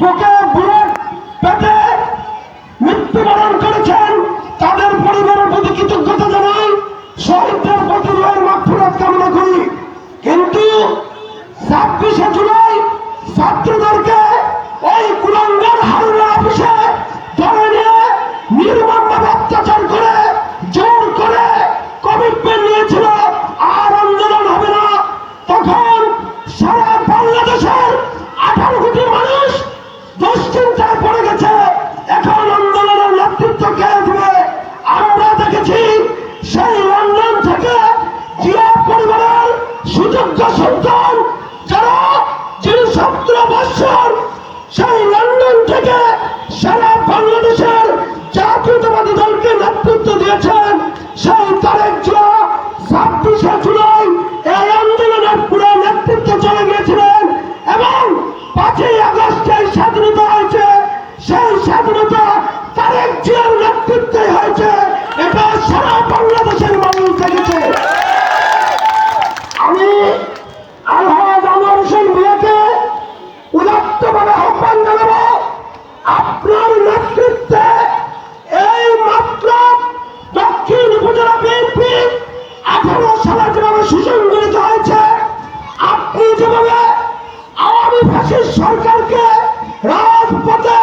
বুকে বুলেট পেটে মৃত্যুবরণ করেছেন, তাদের পরিবারের প্রতি কৃতজ্ঞতা জানাই, শহীদদের প্রতি রুহের মাগফিরাত কামনা করি। কিন্তু 26শে জুলাই ছাত্রদেরকে ওই কুলাঙ্গার হারুনের অফিসে ধরে নিয়ে নির্মমভাবে অত্যাচার করে জোর করে কমিটমেন্ট নিয়েছিল আর আন্দোলন হবে না। তখন সারা বাংলাদেশের 18 কোটি মানুষ দুশ্চিন্তায় পড়ে গেছে, এখন আন্দোলনের নেতৃত্ব কে দেবে? আমরা দেখেছি সেই লন্ডন থেকে জিয়া পরিবারের সুযোগ্য সন্তান যারা 17 বছর সেই লন্ডন থেকে সারা বাংলাদেশের জাতীয়তাবাদী দলকে নেতৃত্ব দিয়েছেন, সেই তারেক জিয়া 26শে জুলাই এই আন্দোলনের পুরো নেতৃত্ব চলে গিয়েছিলেন এবং 5ই আগস্ট এই স্বাধীনতা হয়েছে, সেই স্বাধীনতা তারেক জিয়ার নেতৃত্বে হয়েছে। এটা সারা বাংলাদেশের মানুষ দেখেছে। আমি আলহাজ আনোয়ার হোসেন ভূঁইয়াকে উদাত্তভাবে আহ্বান জানাবো, আপনার নেতৃত্বে এই মাত্র দক্ষিণ উপজেলা বিএনপি 18 সালে যেভাবে সুসংগঠিত হয়েছে, আপনি যেভাবে আওয়ামী ফ্যাসিস্ট সরকারকে রাজপথে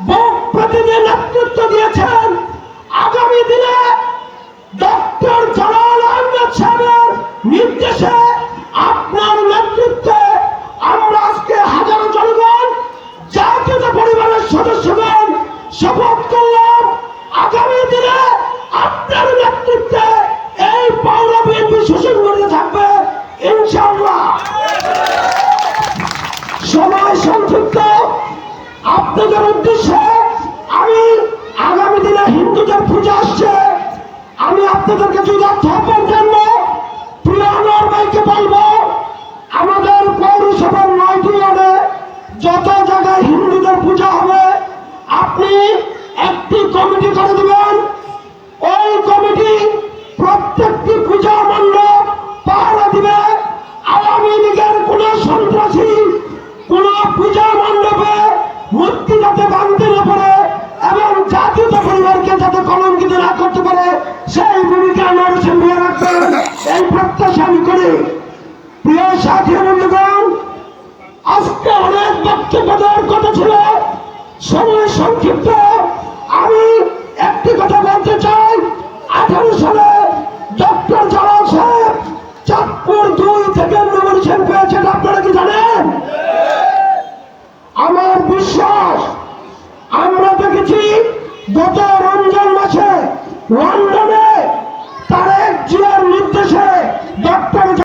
বুক পেতে দিয়ে নেতৃত্ব দিয়েছেন, আগামী দিনে ডক্টর জালাল আহমেদ সাহেবের নির্দেশে আপনার নেতৃত্বে আমরা আজকে হাজারো জনগণ জাতীয়তা পরিবারের সদস্যগণ শপথ করলাম, আগামী দিনে আপনার নেতৃত্বে এই পৌর বিএনপি সুসংগঠিত থাকবে ইনশাআল্লাহ। সময় সংক্ষিপ্ত, আপনাদের উদ্দেশ্যে আমি আগামী দিনে হিন্দুদের পূজা আসছে, আমি আপনাদেরকে যদি আহ্বান জানবো, প্রিয় আনোয়ার ভাইকে বলবো, আমাদের পৌরসভার 9টি ওয়ার্ডে যত জায়গায় হিন্দুদের পূজা হবে আপনি একটি কমিটি করে দিবেন। ওই কমিটি প্রত্যেকটি পূজা মণ্ডপ পাহারা দিবে। আওয়ামী লীগের কোন সন্ত্রাসী কোন পূজা মণ্ডপে মূর্তি যাতে ভাঙতে না পারে এবং জাতীয়তা পরিবারকে যাতে কলঙ্কিত না করতে পারে, সেই ভূমিকা আনোয়ার হোসেন ভূঁইয়া রাখবেন, এই প্রত্যাশা আমি করি। প্রিয় সাথী বন্ধুগণ, আজকে অনেক বক্তব্য দেওয়ার কথা ছিল, সময় সংক্ষিপ্ত। আমি একটি কথা বলতে চাই, 18 সালে ডক্টর জালাল সাহেব চাঁদপুর 2 থেকে নমিনেশন পেয়েছেন, আপনারা কি জানেন? আমার বিশ্বাস, আমরা দেখেছি গত রমজান মাসে লন্ডনে